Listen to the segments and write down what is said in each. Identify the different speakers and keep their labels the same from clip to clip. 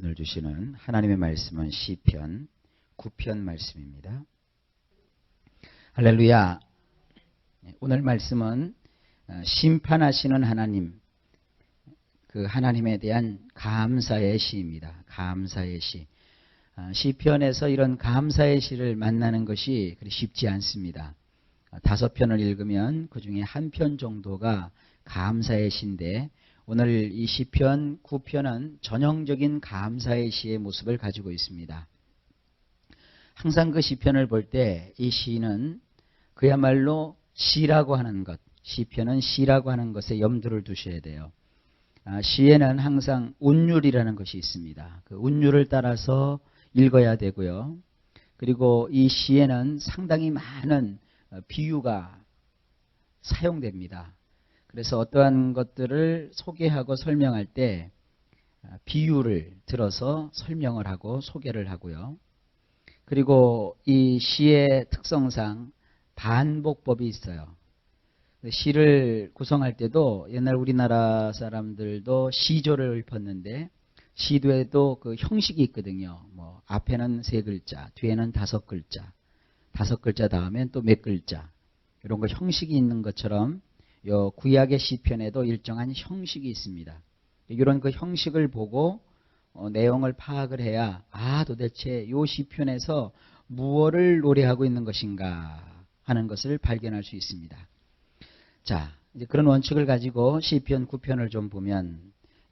Speaker 1: 오늘 주시는 하나님의 말씀은 시편 9편 말씀입니다. 할렐루야. 오늘 말씀은 심판하시는 하나님, 그 하나님에 대한 감사의 시입니다. 감사의 시. 시편에서 이런 감사의 시를 만나는 것이 그리 쉽지 않습니다. 5편을 읽으면 그 중에 한 편 정도가 감사의 시인데, 오늘 이 시편 9편은 전형적인 감사의 시의 모습을 가지고 있습니다. 항상 그 시편을 볼 때 이 시는 그야말로 시라고 하는 것, 시편은 시라고 하는 것에 염두를 두셔야 돼요. 시에는 항상 운율이라는 것이 있습니다. 그 운율을 따라서 읽어야 되고요. 그리고 이 시에는 상당히 많은 비유가 사용됩니다. 그래서 어떠한 것들을 소개하고 설명할 때 비유를 들어서 설명을 하고 소개를 하고요. 그리고 이 시의 특성상 반복법이 있어요. 시를 구성할 때도 옛날 우리나라 사람들도 시조를 읊었는데, 시도에도 그 형식이 있거든요. 뭐 앞에는 3글자, 뒤에는 5글자, 5글자 다음엔 또 몇 글자, 이런 거 형식이 있는 것처럼 요 구약의 시편에도 일정한 형식이 있습니다. 이런 그 형식을 보고 내용을 파악을 해야 도대체 요 시편에서 무엇을 노래하고 있는 것인가 하는 것을 발견할 수 있습니다. 자, 이제 그런 원칙을 가지고 시편 9편을 좀 보면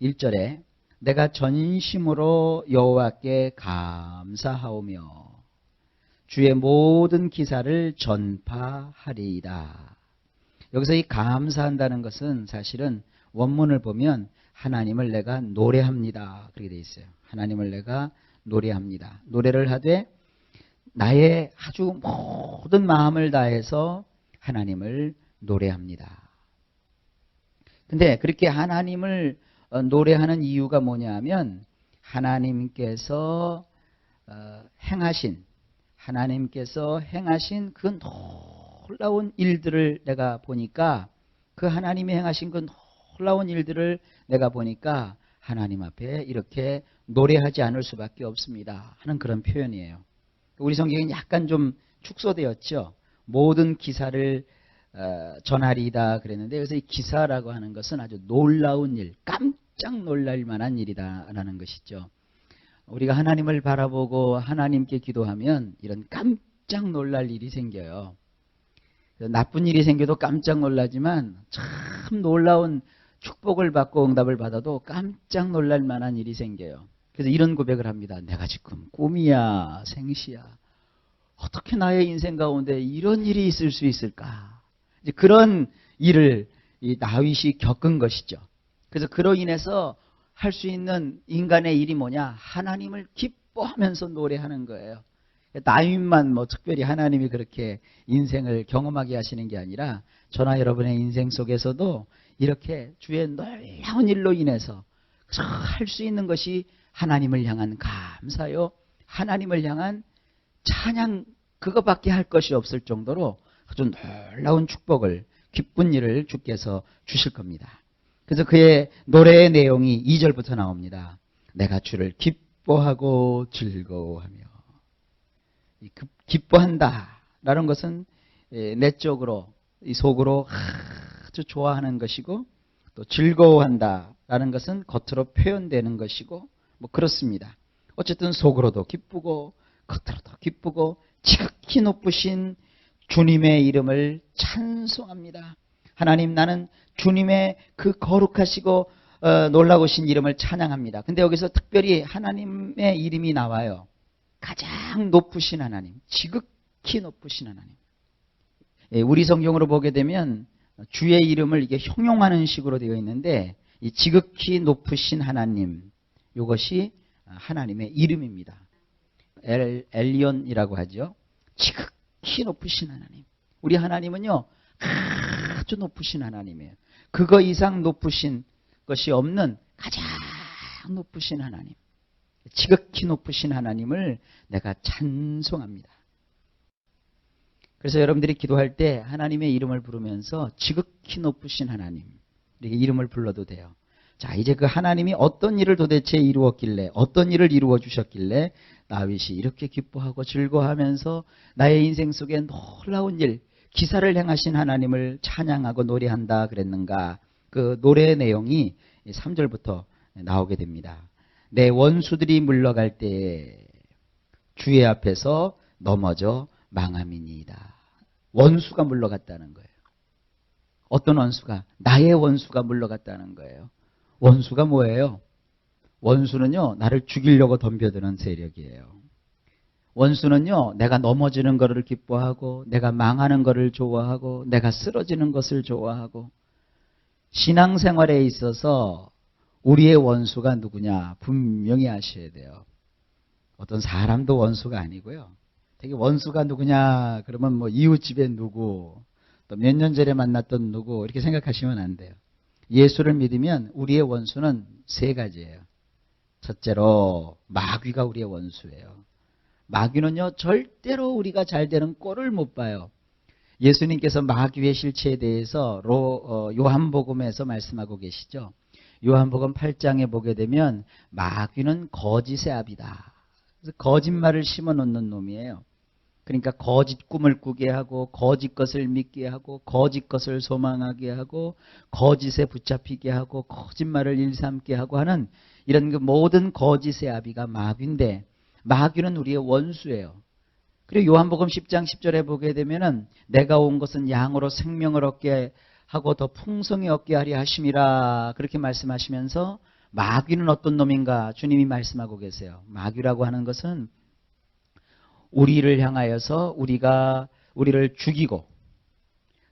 Speaker 1: 1절에 내가 전심으로 여호와께 감사하오며 주의 모든 기사를 전파하리이다. 여기서 이 감사한다는 것은 사실은 원문을 보면 하나님을 내가 노래합니다, 그렇게 되어 있어요. 하나님을 내가 노래합니다. 노래를 하되 나의 아주 모든 마음을 다해서 하나님을 노래합니다. 근데 그렇게 하나님을 노래하는 이유가 뭐냐 하면 하나님께서 행하신 그 놀라운 일들을 내가 보니까, 그 하나님이 행하신 그 놀라운 일들을 내가 보니까 하나님 앞에 이렇게 노래하지 않을 수밖에 없습니다 하는 그런 표현이에요. 우리 성경은 약간 좀 축소되었죠. 모든 기사를 전하리이다 그랬는데, 그래서 이 기사라고 하는 것은 아주 놀라운 일, 깜짝 놀랄 만한 일이다라는 것이죠. 우리가 하나님을 바라보고 하나님께 기도하면 이런 깜짝 놀랄 일이 생겨요. 나쁜 일이 생겨도 깜짝 놀라지만 참 놀라운 축복을 받고 응답을 받아도 깜짝 놀랄 만한 일이 생겨요. 그래서 이런 고백을 합니다. 내가 지금 꿈이야, 생시야. 어떻게 나의 인생 가운데 이런 일이 있을 수 있을까? 이제 그런 일을 이 다윗이 겪은 것이죠. 그래서 그로 인해서 할 수 있는 인간의 일이 뭐냐? 하나님을 기뻐하면서 노래하는 거예요. 다윗만 뭐 특별히 하나님이 그렇게 인생을 경험하게 하시는 게 아니라 저나 여러분의 인생 속에서도 이렇게 주의 놀라운 일로 인해서 할 수 있는 것이 하나님을 향한 감사요, 하나님을 향한 찬양, 그거밖에 할 것이 없을 정도로 아주 놀라운 축복을, 기쁜 일을 주께서 주실 겁니다. 그래서 그의 노래의 내용이 2절부터 나옵니다. 내가 주를 기뻐하고 즐거워하며. 기뻐한다 라는 것은 내적으로, 이 속으로 아주 좋아하는 것이고, 또 즐거워한다 라는 것은 겉으로 표현되는 것이고, 뭐 그렇습니다. 어쨌든 속으로도 기쁘고 겉으로도 기쁘고 지극히 높으신 주님의 이름을 찬송합니다. 하나님, 나는 주님의 그 거룩하시고 놀라우신 이름을 찬양합니다. 근데 여기서 특별히 하나님의 이름이 나와요. 가장 높으신 하나님, 지극히 높으신 하나님. 우리 성경으로 보게 되면 주의 이름을 이게 형용하는 식으로 되어 있는데, 이 지극히 높으신 하나님, 이것이 하나님의 이름입니다. 엘리온이라고 하죠. 지극히 높으신 하나님. 우리 하나님은요, 아주 높으신 하나님이에요. 그거 이상 높으신 것이 없는 가장 높으신 하나님. 지극히 높으신 하나님을 내가 찬송합니다. 그래서 여러분들이 기도할 때 하나님의 이름을 부르면서 지극히 높으신 하나님, 이렇게 이름을 불러도 돼요. 자, 이제 그 하나님이 어떤 일을 도대체 이루었길래, 어떤 일을 이루어 주셨길래 다윗이 이렇게 기뻐하고 즐거워하면서 나의 인생 속에 놀라운 일, 기사를 행하신 하나님을 찬양하고 노래한다 그랬는가. 그 노래 내용이 3절부터 나오게 됩니다. 내 원수들이 물러갈 때에 주의 앞에서 넘어져 망함이니이다. 원수가 물러갔다는 거예요. 어떤 원수가? 나의 원수가 물러갔다는 거예요. 원수가 뭐예요? 원수는요, 나를 죽이려고 덤벼드는 세력이에요. 원수는요, 내가 넘어지는 것을 기뻐하고, 내가 망하는 것을 좋아하고, 내가 쓰러지는 것을 좋아하고, 신앙생활에 있어서 우리의 원수가 누구냐? 분명히 아셔야 돼요. 어떤 사람도 원수가 아니고요. 되게 원수가 누구냐? 그러면 뭐 이웃집에 누구, 또 몇 년 전에 만났던 누구, 이렇게 생각하시면 안 돼요. 예수를 믿으면 우리의 원수는 3가지예요. 첫째로 마귀가 우리의 원수예요. 마귀는요, 절대로 우리가 잘 되는 꼴을 못 봐요. 예수님께서 마귀의 실체에 대해서 요한복음에서 말씀하고 계시죠. 요한복음 8장에 보게 되면 마귀는 거짓의 아비다. 그래서 거짓말을 심어놓는 놈이에요. 그러니까 거짓 꿈을 꾸게 하고, 거짓 것을 믿게 하고, 거짓 것을 소망하게 하고, 거짓에 붙잡히게 하고, 거짓말을 일삼게 하고 하는 이런 그 모든 거짓의 아비가 마귀인데, 마귀는 우리의 원수예요. 그리고 요한복음 10장 10절에 보게 되면은 내가 온 것은 양으로 생명을 얻게 하고 더 풍성히 얻게 하려 하심이라, 그렇게 말씀하시면서 마귀는 어떤 놈인가 주님이 말씀하고 계세요. 마귀라고 하는 것은 우리를 향하여서 우리를 죽이고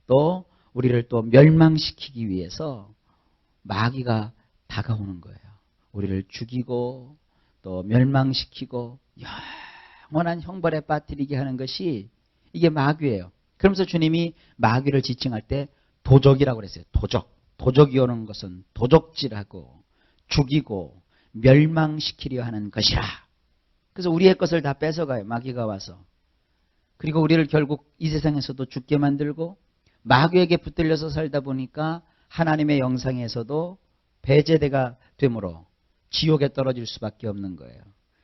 Speaker 1: 또 우리를 또 멸망시키기 위해서 마귀가 다가오는 거예요. 우리를 죽이고 또 멸망시키고 영원한 형벌에 빠뜨리게 하는 것이 이게 마귀예요. 그러면서 주님이 마귀를 지칭할 때 도적이라고 그랬어요. 도적이 오는 것은 도적질하고 죽이고 멸망시키려 하는 것이라. 그래서 우리의 것을 다 뺏어가요. 마귀가 와서. 그리고 우리를 결국 이 세상에서도 죽게 만들고 마귀에게 붙들려서 살다 보니까 하나님의 영상에서도 배제대가 되므로 지옥에 떨어질 수밖에 없는 거예요.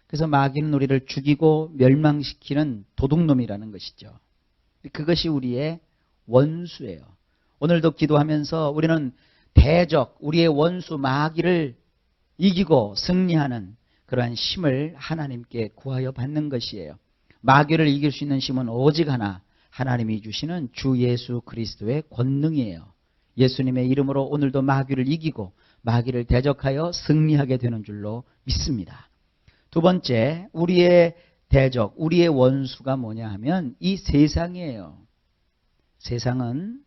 Speaker 1: 그래서 마귀는 우리를 죽이고 멸망시키는 도둑놈이라는 것이죠. 그것이 우리의 원수예요. 오늘도 기도하면서 우리는 대적, 우리의 원수 마귀를 이기고 승리하는 그러한 힘을 하나님께 구하여 받는 것이에요. 마귀를 이길 수 있는 힘은 오직 하나, 하나님이 주시는 주 예수 그리스도의 권능이에요. 예수님의 이름으로 오늘도 마귀를 이기고 마귀를 대적하여 승리하게 되는 줄로 믿습니다. 두 번째, 우리의 대적, 우리의 원수가 뭐냐 하면 이 세상이에요. 세상은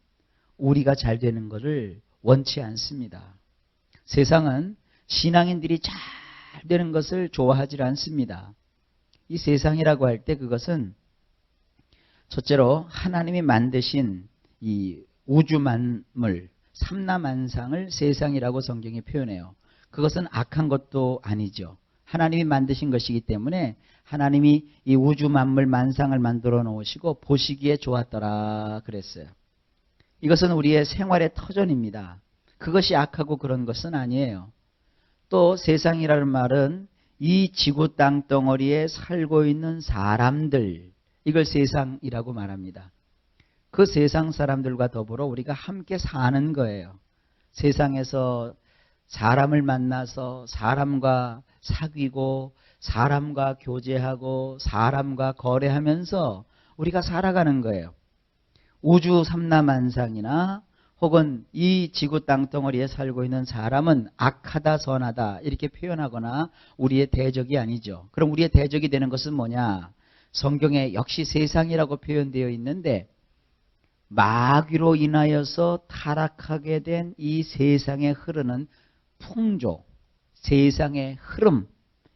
Speaker 1: 우리가 잘 되는 것을 원치 않습니다. 세상은 신앙인들이 잘 되는 것을 좋아하지 않습니다. 이 세상이라고 할 때 그것은 첫째로 하나님이 만드신 이 우주 만물, 삼라만상을 세상이라고 성경이 표현해요. 그것은 악한 것도 아니죠. 하나님이 만드신 것이기 때문에 하나님이 이 우주 만물 만상을 만들어 놓으시고 보시기에 좋았더라 그랬어요. 이것은 우리의 생활의 터전입니다. 그것이 악하고 그런 것은 아니에요. 또 세상이라는 말은 이 지구 땅덩어리에 살고 있는 사람들, 이걸 세상이라고 말합니다. 그 세상 사람들과 더불어 우리가 함께 사는 거예요. 세상에서 사람을 만나서 사람과 사귀고 사람과 교제하고 사람과 거래하면서 우리가 살아가는 거예요. 우주 삼라만상이나 혹은 이 지구 땅덩어리에 살고 있는 사람은 악하다 선하다 이렇게 표현하거나 우리의 대적이 아니죠. 그럼 우리의 대적이 되는 것은 뭐냐? 성경에 역시 세상이라고 표현되어 있는데 마귀로 인하여서 타락하게 된 이 세상에 흐르는 풍조, 세상의 흐름,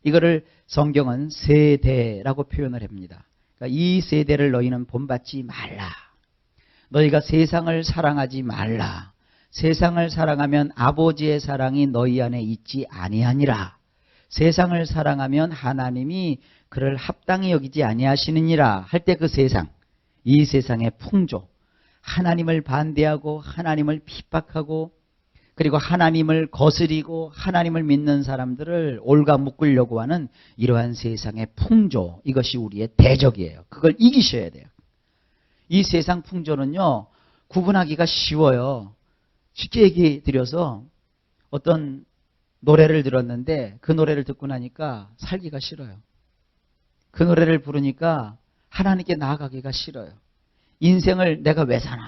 Speaker 1: 이거를 성경은 세대라고 표현을 합니다. 그러니까 이 세대를 너희는 본받지 말라. 너희가 세상을 사랑하지 말라. 세상을 사랑하면 아버지의 사랑이 너희 안에 있지 아니하니라. 세상을 사랑하면 하나님이 그를 합당히 여기지 아니하시느니라 할 때 그 세상, 이 세상의 풍조, 하나님을 반대하고 하나님을 핍박하고 그리고 하나님을 거스리고 하나님을 믿는 사람들을 올가 묶으려고 하는 이러한 세상의 풍조, 이것이 우리의 대적이에요. 그걸 이기셔야 돼요. 이 세상 풍조는요, 구분하기가 쉬워요. 쉽게 얘기 드려서 어떤 노래를 들었는데 그 노래를 듣고 나니까 살기가 싫어요. 그 노래를 부르니까 하나님께 나아가기가 싫어요. 인생을 내가 왜 사나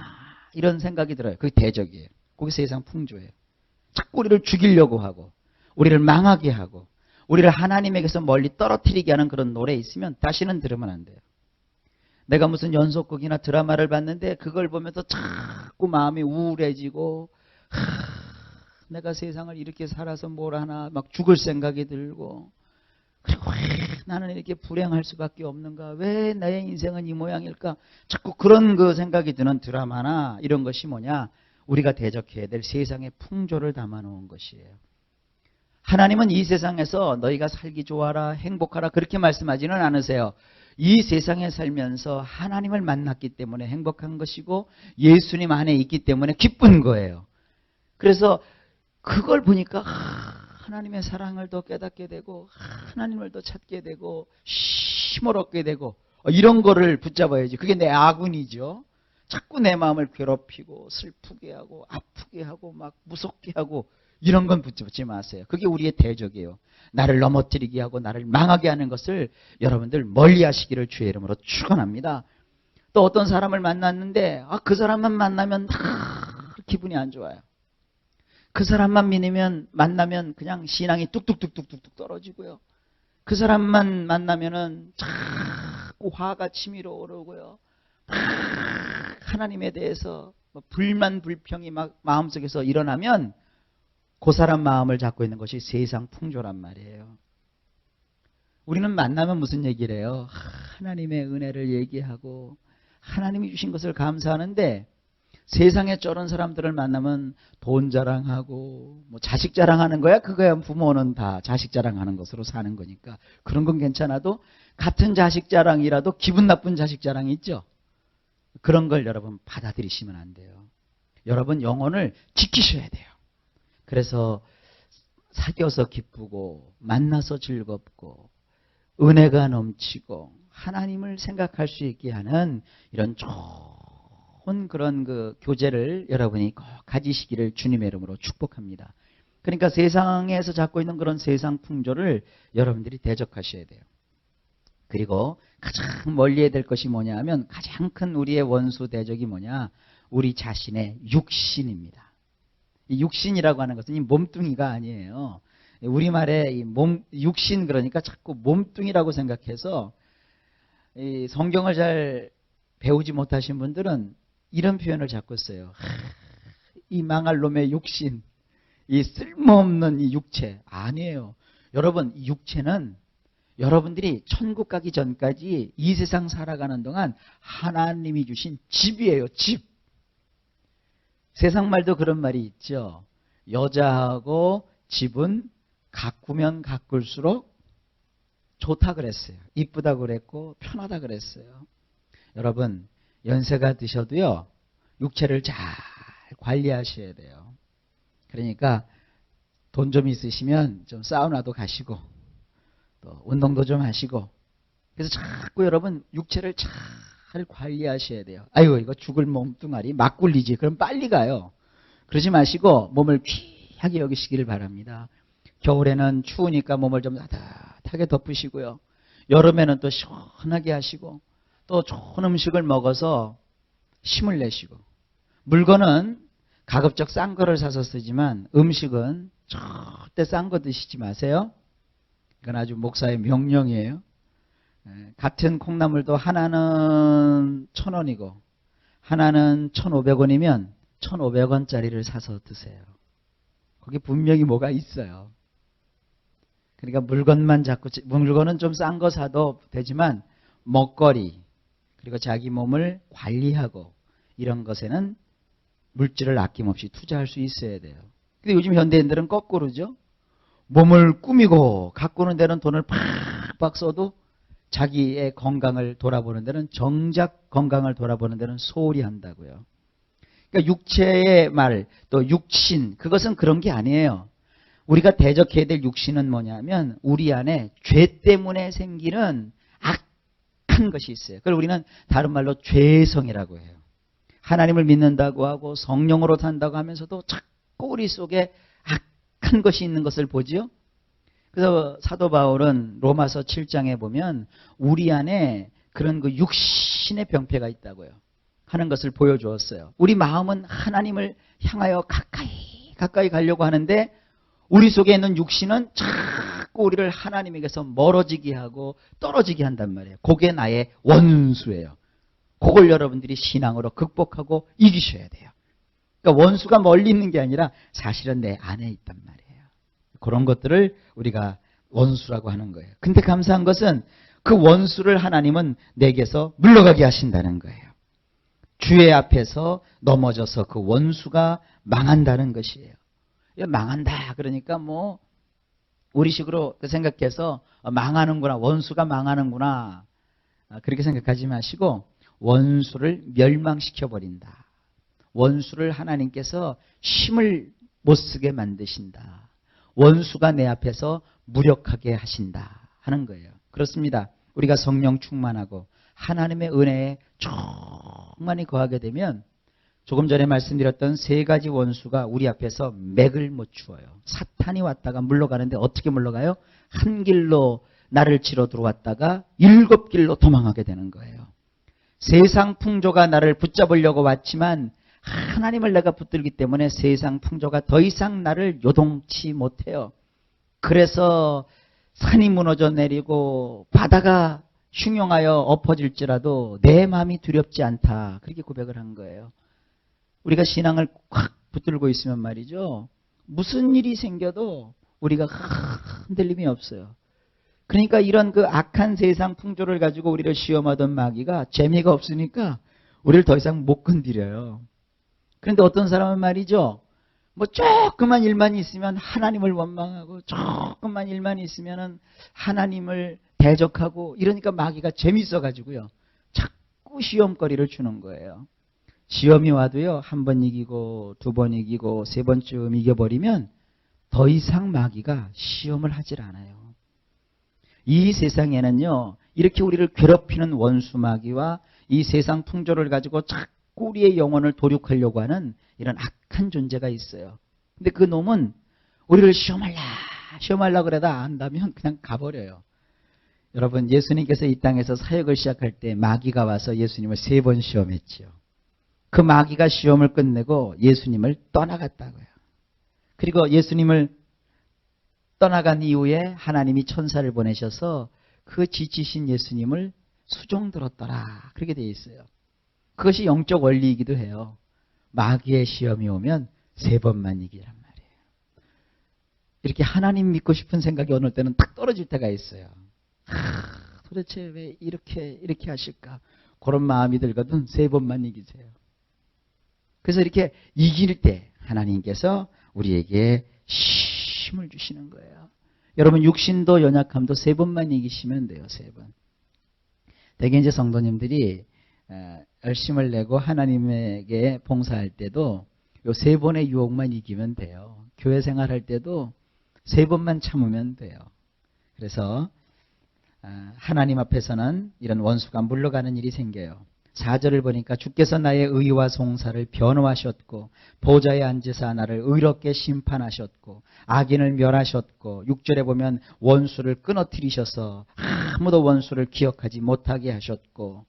Speaker 1: 이런 생각이 들어요. 그게 대적이에요. 그게 세상 풍조예요. 자꾸 우리를 죽이려고 하고 우리를 망하게 하고 우리를 하나님에게서 멀리 떨어뜨리게 하는 그런 노래 있으면 다시는 들으면 안 돼요. 내가 무슨 연속극이나 드라마를 봤는데 그걸 보면서 자꾸 마음이 우울해지고 내가 세상을 이렇게 살아서 뭘 하나 막 죽을 생각이 들고 그리고 왜 나는 이렇게 불행할 수밖에 없는가? 왜 나의 인생은 이 모양일까? 자꾸 그런 그 생각이 드는 드라마나 이런 것이 뭐냐? 우리가 대적해야 될 세상의 풍조를 담아놓은 것이에요. 하나님은 이 세상에서 너희가 살기 좋아라, 행복하라 그렇게 말씀하지는 않으세요. 이 세상에 살면서 하나님을 만났기 때문에 행복한 것이고 예수님 안에 있기 때문에 기쁜 거예요. 그래서 그걸 보니까 하나님의 사랑을 더 깨닫게 되고 하나님을 더 찾게 되고 힘을 얻게 되고 이런 거를 붙잡아야지. 그게 내 아군이죠. 자꾸 내 마음을 괴롭히고 슬프게 하고 아프게 하고 막 무섭게 하고 이런 건 붙잡지 마세요. 그게 우리의 대적이에요. 나를 넘어뜨리게 하고 나를 망하게 하는 것을 여러분들 멀리 하시기를 주의 이름으로 축원합니다. 또 어떤 사람을 만났는데 그 사람만 만나면 기분이 안 좋아요. 그 사람만 만나면 그냥 신앙이 뚝뚝뚝뚝뚝 떨어지고요. 그 사람만 만나면은 자꾸 화가 치밀어 오르고요. 하나님에 대해서 불만 불평이 막 마음속에서 일어나면 그 사람 마음을 잡고 있는 것이 세상 풍조란 말이에요. 우리는 만나면 무슨 얘기를 해요? 하나님의 은혜를 얘기하고 하나님이 주신 것을 감사하는데 세상에 저런 사람들을 만나면 돈 자랑하고 뭐 자식 자랑하는 거야? 그거야 부모는 다 자식 자랑하는 것으로 사는 거니까 그런 건 괜찮아도 같은 자식 자랑이라도 기분 나쁜 자식 자랑이 있죠. 그런 걸 여러분 받아들이시면 안 돼요. 여러분 영혼을 지키셔야 돼요. 그래서 사귀어서 기쁘고 만나서 즐겁고 은혜가 넘치고 하나님을 생각할 수 있게 하는 이런 좋은 그런 그 교제를 여러분이 꼭 가지시기를 주님의 이름으로 축복합니다. 그러니까 세상에서 잡고 있는 그런 세상 풍조를 여러분들이 대적하셔야 돼요. 그리고 가장 멀리 해야 될 것이 뭐냐 하면 가장 큰 우리의 원수 대적이 뭐냐? 우리 자신의 육신입니다. 이 육신이라고 하는 것은 이 몸뚱이가 아니에요. 우리말에 이 육신 그러니까 자꾸 몸뚱이라고 생각해서 이 성경을 잘 배우지 못하신 분들은 이런 표현을 자꾸 써요. 이 망할 놈의 육신, 이 쓸모없는 이 육체. 아니에요. 여러분, 이 육체는 여러분들이 천국 가기 전까지 이 세상 살아가는 동안 하나님이 주신 집이에요. 집. 세상 말도 그런 말이 있죠. 여자하고 집은 가꾸면 가꿀수록 좋다 그랬어요. 이쁘다 그랬고 편하다 그랬어요. 여러분 연세가 드셔도요. 육체를 잘 관리하셔야 돼요. 그러니까 돈 좀 있으시면 좀 사우나도 가시고 또 운동도 좀 하시고 그래서 자꾸 여러분 육체를 잘 관리하셔야 돼요. 아이고 이거 죽을 몸뚱아리 막 굴리지. 그럼 빨리 가요. 그러지 마시고 몸을 귀하게 여기시기를 바랍니다. 겨울에는 추우니까 몸을 좀 따뜻하게 덮으시고요. 여름에는 또 시원하게 하시고 또 좋은 음식을 먹어서 힘을 내시고 물건은 가급적 싼 거를 사서 쓰지만 음식은 절대 싼 거 드시지 마세요. 이건 아주 목사의 명령이에요. 같은 콩나물도 하나는 1,000원이고 하나는 1,500원이면 1,500원짜리를 사서 드세요. 거기 분명히 뭐가 있어요. 그러니까 물건은 좀 싼 거 사도 되지만 먹거리 그리고 자기 몸을 관리하고 이런 것에는 물질을 아낌없이 투자할 수 있어야 돼요. 근데 요즘 현대인들은 거꾸로죠. 몸을 꾸미고 가꾸는 데는 돈을 팍팍 써도 자기의 건강을 돌아보는 데는 정작 건강을 돌아보는 데는 소홀히 한다고요. 그러니까 육체의 말, 또 육신, 그것은 그런 게 아니에요. 우리가 대적해야 될 육신은 뭐냐면 우리 안에 죄 때문에 생기는 악한 것이 있어요. 그걸 우리는 다른 말로 죄성이라고 해요. 하나님을 믿는다고 하고 성령으로 산다고 하면서도 자꾸 우리 속에 악한 것이 있는 것을 보지요. 그래서 사도 바울은 로마서 7장에 보면 우리 안에 그런 그 육신의 병폐가 있다고요. 하는 것을 보여주었어요. 우리 마음은 하나님을 향하여 가까이 가려고 하는데 우리 속에 있는 육신은 자꾸 우리를 하나님에게서 멀어지게 하고 떨어지게 한단 말이에요. 그게 나의 원수예요. 그걸 여러분들이 신앙으로 극복하고 이기셔야 돼요. 그러니까 원수가 멀리 있는 게 아니라 사실은 내 안에 있단 말이에요. 그런 것들을 우리가 원수라고 하는 거예요. 근데 감사한 것은 그 원수를 하나님은 내게서 물러가게 하신다는 거예요. 주의 앞에서 넘어져서 그 원수가 망한다는 것이에요. 망한다 그러니까 뭐 우리식으로 생각해서 망하는구나, 원수가 망하는구나 그렇게 생각하지 마시고 원수를 멸망시켜버린다. 원수를 하나님께서 힘을 못 쓰게 만드신다. 원수가 내 앞에서 무력하게 하신다 하는 거예요. 그렇습니다. 우리가 성령 충만하고 하나님의 은혜에 충만히 거하게 되면 조금 전에 말씀드렸던 세 가지 원수가 우리 앞에서 맥을 못 추어요. 사탄이 왔다가 물러가는데 어떻게 물러가요? 한 길로 나를 치러 들어왔다가 7길로 도망하게 되는 거예요. 세상 풍조가 나를 붙잡으려고 왔지만 하나님을 내가 붙들기 때문에 세상 풍조가 더 이상 나를 요동치 못해요. 그래서 산이 무너져 내리고 바다가 흉용하여 엎어질지라도 내 마음이 두렵지 않다. 그렇게 고백을 한 거예요. 우리가 신앙을 확 붙들고 있으면 말이죠. 무슨 일이 생겨도 우리가 흔들림이 없어요. 그러니까 이런 그 악한 세상 풍조를 가지고 우리를 시험하던 마귀가 재미가 없으니까 우리를 더 이상 못 건드려요. 그런데 어떤 사람은 말이죠. 뭐 조금만 일만 있으면 하나님을 원망하고 조금만 일만 있으면 하나님을 대적하고 이러니까 마귀가 재밌어가지고요. 자꾸 시험거리를 주는 거예요. 시험이 와도요. 한 번 이기고 두 번 이기고 세 번쯤 이겨버리면 더 이상 마귀가 시험을 하질 않아요. 이 세상에는요. 이렇게 우리를 괴롭히는 원수 마귀와 이 세상 풍조를 가지고 자꾸 우리의 영혼을 도륙하려고 하는 이런 악한 존재가 있어요. 근데 그 놈은 우리를 시험하려 그러다 안다면 그냥 가버려요. 여러분 예수님께서 이 땅에서 사역을 시작할 때 마귀가 와서 예수님을 3번 시험했지요. 그 마귀가 시험을 끝내고 예수님을 떠나갔다고요. 그리고 예수님을 떠나간 이후에 하나님이 천사를 보내셔서 그 지치신 예수님을 수종 들었더라. 그렇게 되어 있어요. 그것이 영적 원리이기도 해요. 마귀의 시험이 오면 3번만 이기란 말이에요. 이렇게 하나님 믿고 싶은 생각이 어느 때는 탁 떨어질 때가 있어요. 도대체 왜 이렇게 하실까? 그런 마음이 들거든 3번만 이기세요. 그래서 이렇게 이길 때 하나님께서 우리에게 힘을 주시는 거예요. 여러분 육신도 연약함도 3번만 이기시면 돼요. 3번. 대개 이제 성도님들이 열심을 내고 하나님에게 봉사할 때도 요 3번의 유혹만 이기면 돼요. 교회 생활할 때도 3번만 참으면 돼요. 그래서 하나님 앞에서는 이런 원수가 물러가는 일이 생겨요. 4절을 보니까 주께서 나의 의와 송사를 변호하셨고 보좌에 앉으사 나를 의롭게 심판하셨고 악인을 멸하셨고 6절에 보면 원수를 끊어뜨리셔서 아무도 원수를 기억하지 못하게 하셨고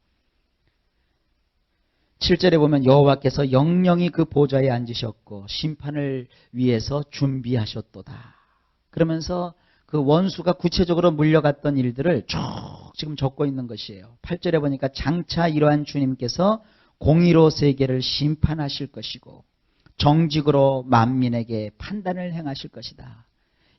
Speaker 1: 7절에 보면 여호와께서 영영이 그 보좌에 앉으셨고 심판을 위해서 준비하셨도다. 그러면서 그 원수가 구체적으로 물려갔던 일들을 쭉 지금 적고 있는 것이에요. 8절에 보니까 장차 이러한 주님께서 공의로 세계를 심판하실 것이고 정직으로 만민에게 판단을 행하실 것이다.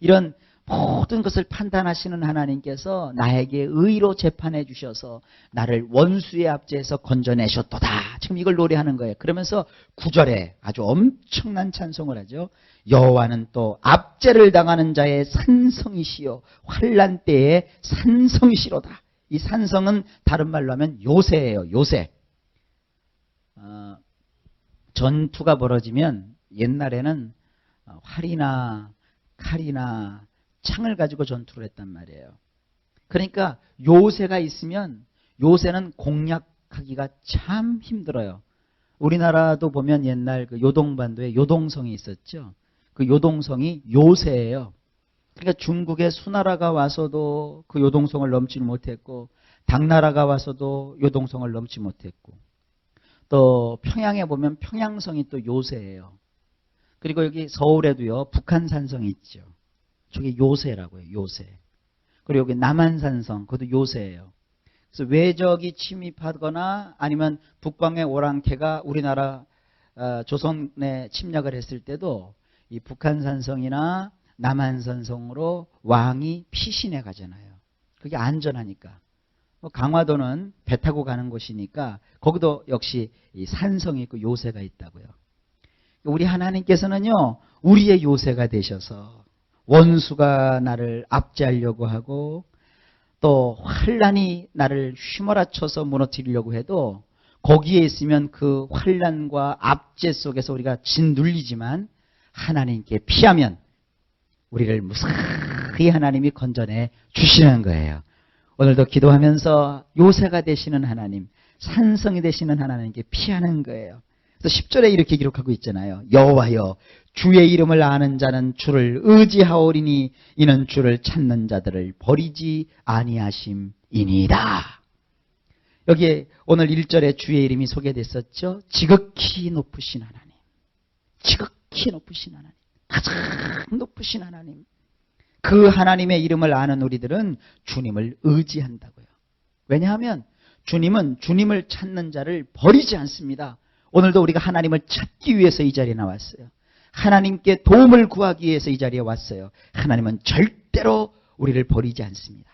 Speaker 1: 이런 모든 것을 판단하시는 하나님께서 나에게 의로 재판해 주셔서 나를 원수의 압제에서 건져내셨도다. 지금 이걸 노래하는 거예요. 그러면서 9절에 아주 엄청난 찬송을 하죠. 여호와는 또 압제를 당하는 자의 산성이시요 환난 때의 산성이시로다. 이 산성은 다른 말로 하면 요새예요. 요새. 전투가 벌어지면 옛날에는 활이나 칼이나 창을 가지고 전투를 했단 말이에요. 그러니까 요새가 있으면 요새는 공략하기가 참 힘들어요. 우리나라도 보면 옛날 그 요동반도에 요동성이 있었죠. 그 요동성이 요새예요. 그러니까 중국의 수나라가 와서도 그 요동성을 넘지 못했고, 당나라가 와서도 요동성을 넘지 못했고, 또 평양에 보면 평양성이 또 요새예요. 그리고 여기 서울에도요, 북한산성이 있죠. 저게 요새라고 해요, 요새. 그리고 여기 남한산성, 그것도 요새예요. 그래서 외적이 침입하거나 아니면 북방의 오랑캐가 우리나라 조선에 침략을 했을 때도 이 북한산성이나 남한산성으로 왕이 피신해 가잖아요. 그게 안전하니까. 강화도는 배 타고 가는 곳이니까 거기도 역시 이 산성이 있고 요새가 있다고요. 우리 하나님께서는요, 우리의 요새가 되셔서 원수가 나를 압제하려고 하고 또 환란이 나를 휘몰아쳐서 무너뜨리려고 해도 거기에 있으면 그 환란과 압제 속에서 우리가 짓눌리지만 하나님께 피하면 우리를 무사히 하나님이 건져내 주시는 거예요. 오늘도 기도하면서 요새가 되시는 하나님, 산성이 되시는 하나님께 피하는 거예요. 그래서 10절에 이렇게 기록하고 있잖아요. 여호와여, 주의 이름을 아는 자는 주를 의지하오리니 이는 주를 찾는 자들을 버리지 아니하심이니이다. 여기에 오늘 1절에 주의 이름이 소개됐었죠. 지극히 높으신 하나님, 지극히 높으신 하나님, 가장 높으신 하나님. 그 하나님의 이름을 아는 우리들은 주님을 의지한다고요. 왜냐하면 주님은 주님을 찾는 자를 버리지 않습니다. 오늘도 우리가 하나님을 찾기 위해서 이 자리에 나왔어요. 하나님께 도움을 구하기 위해서 이 자리에 왔어요. 하나님은 절대로 우리를 버리지 않습니다.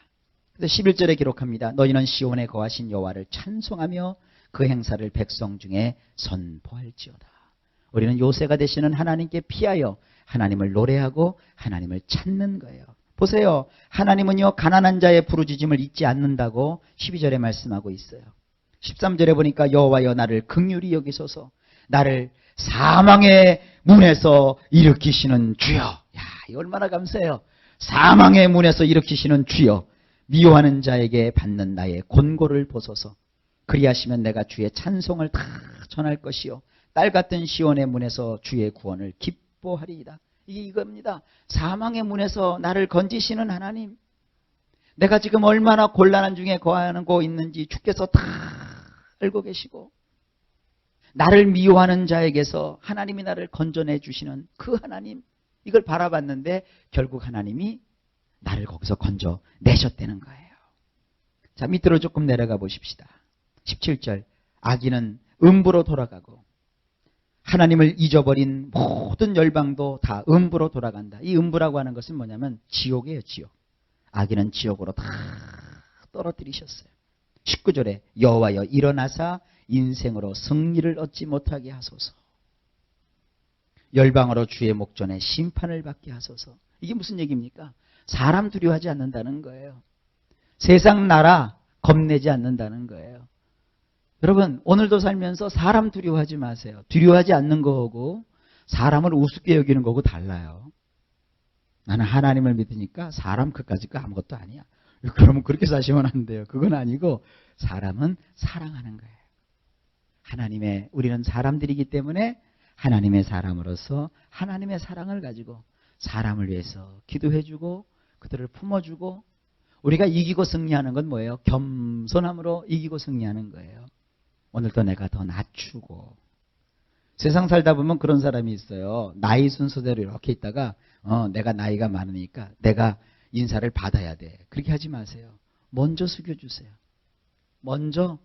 Speaker 1: 그래서 11절에 기록합니다. 너희는 시온에 거하신 여호와를 찬송하며 그 행사를 백성 중에 선포할지어다. 우리는 요새가 되시는 하나님께 피하여 하나님을 노래하고 하나님을 찾는 거예요. 보세요. 하나님은요, 가난한 자의 부르짖음을 잊지 않는다고 12절에 말씀하고 있어요. 13절에 보니까 여호와여 나를 긍휼히 여기소서, 나를 사망의 문에서 일으키시는 주여. 야, 이거 얼마나 감사해요. 사망의 문에서 일으키시는 주여, 미워하는 자에게 받는 나의 곤고를 보소서. 그리하시면 내가 주의 찬송을 다 전할 것이요 딸 같은 시온의 문에서 주의 구원을 기뻐하리이다. 이게 이겁니다. 사망의 문에서 나를 건지시는 하나님, 내가 지금 얼마나 곤란한 중에 거하고 있는지 주께서 다 알고 계시고, 나를 미워하는 자에게서 하나님이 나를 건져내 주시는 그 하나님, 이걸 바라봤는데 결국 하나님이 나를 거기서 건져내셨다는 거예요. 자, 밑으로 조금 내려가 보십시다. 17절, 악인은 음부로 돌아가고 하나님을 잊어버린 모든 열방도 다 음부로 돌아간다. 이 음부라고 하는 것은 뭐냐면 지옥이에요, 지옥. 악인은 지옥으로 다 떨어뜨리셨어요. 19절에 여호와여 일어나사 인생으로 승리를 얻지 못하게 하소서. 열방으로 주의 목전에 심판을 받게 하소서. 이게 무슨 얘기입니까? 사람 두려워하지 않는다는 거예요. 세상 나라 겁내지 않는다는 거예요. 여러분, 오늘도 살면서 사람 두려워하지 마세요. 두려워하지 않는 거하고 사람을 우습게 여기는 거하고 달라요. 나는 하나님을 믿으니까 사람 그까짓 거 아무것도 아니야. 그러면 그렇게 사시면 안 돼요. 그건 아니고 사람은 사랑하는 거예요. 우리는 사람들이기 때문에 하나님의 사람으로서 하나님의 사랑을 가지고 사람을 위해서 기도해주고 그들을 품어주고, 우리가 이기고 승리하는 건 뭐예요? 겸손함으로 이기고 승리하는 거예요. 오늘도 내가 더 낮추고. 세상 살다 보면 그런 사람이 있어요. 나이 순서대로 이렇게 있다가 내가 나이가 많으니까 내가 인사를 받아야 돼. 그렇게 하지 마세요. 먼저 숙여주세요. 먼저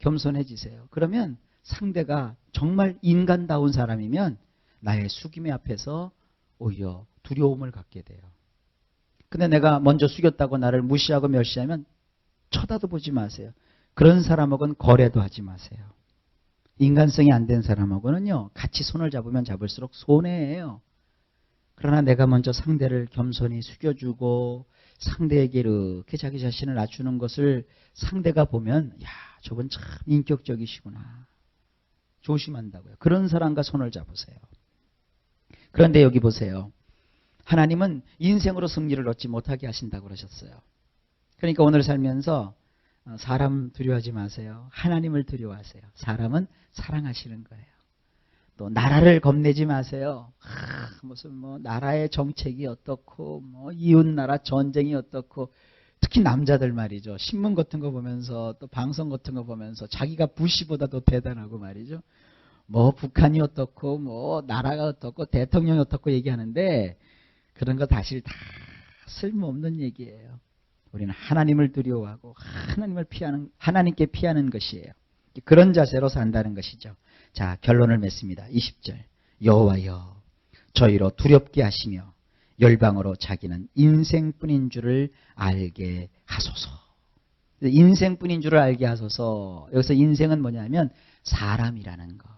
Speaker 1: 겸손해지세요. 그러면 상대가 정말 인간다운 사람이면 나의 숙임의 앞에서 오히려 두려움을 갖게 돼요. 근데 내가 먼저 숙였다고 나를 무시하고 멸시하면 쳐다도 보지 마세요. 그런 사람하고는 거래도 하지 마세요. 인간성이 안 된 사람하고는요, 같이 손을 잡으면 잡을수록 손해예요. 그러나 내가 먼저 상대를 겸손히 숙여주고 상대에게 이렇게 자기 자신을 낮추는 것을 상대가 보면, 야, 저분 참 인격적이시구나. 조심한다고요. 그런 사람과 손을 잡으세요. 그런데 여기 보세요. 하나님은 인생으로 승리를 얻지 못하게 하신다고 그러셨어요. 그러니까 오늘 살면서 사람 두려워하지 마세요. 하나님을 두려워하세요. 사람은 사랑하시는 거예요. 또 나라를 겁내지 마세요. 무슨 뭐 나라의 정책이 어떻고 뭐 이웃 나라 전쟁이 어떻고 특히 남자들 말이죠. 신문 같은 거 보면서 또 방송 같은 거 보면서 자기가 부시보다도 대단하고 말이죠. 뭐 북한이 어떻고 뭐 나라가 어떻고 대통령이 어떻고 얘기하는데 그런 거 사실 다 쓸모없는 얘기예요. 우리는 하나님을 두려워하고 하나님께 피하는 것이에요. 그런 자세로 산다는 것이죠. 자, 결론을 맺습니다. 20절. 여호와여 저희로 두렵게 하시며 열방으로 자기는 인생뿐인 줄을 알게 하소서. 인생뿐인 줄을 알게 하소서. 여기서 인생은 뭐냐면 사람이라는 거.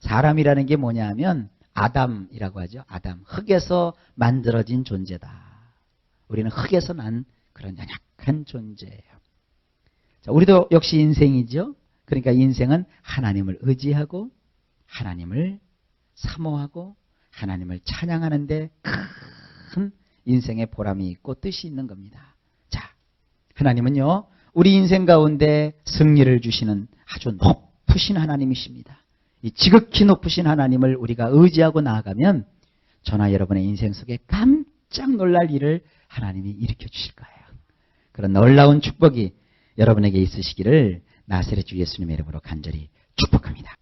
Speaker 1: 사람이라는 게 뭐냐면 아담이라고 하죠. 아담. 흙에서 만들어진 존재다. 우리는 흙에서 난 그런 연약한 존재예요. 자, 우리도 역시 인생이죠. 그러니까 인생은 하나님을 의지하고 하나님을 사모하고 하나님을 찬양하는 데 큰 인생의 보람이 있고 뜻이 있는 겁니다. 자, 하나님은요. 우리 인생 가운데 승리를 주시는 아주 높으신 하나님이십니다. 이 지극히 높으신 하나님을 우리가 의지하고 나아가면 저나 여러분의 인생 속에 깜짝 놀랄 일을 하나님이 일으켜 주실 거예요. 그런 놀라운 축복이 여러분에게 있으시기를 나사렛 주 예수님의 이름으로 간절히 축복합니다.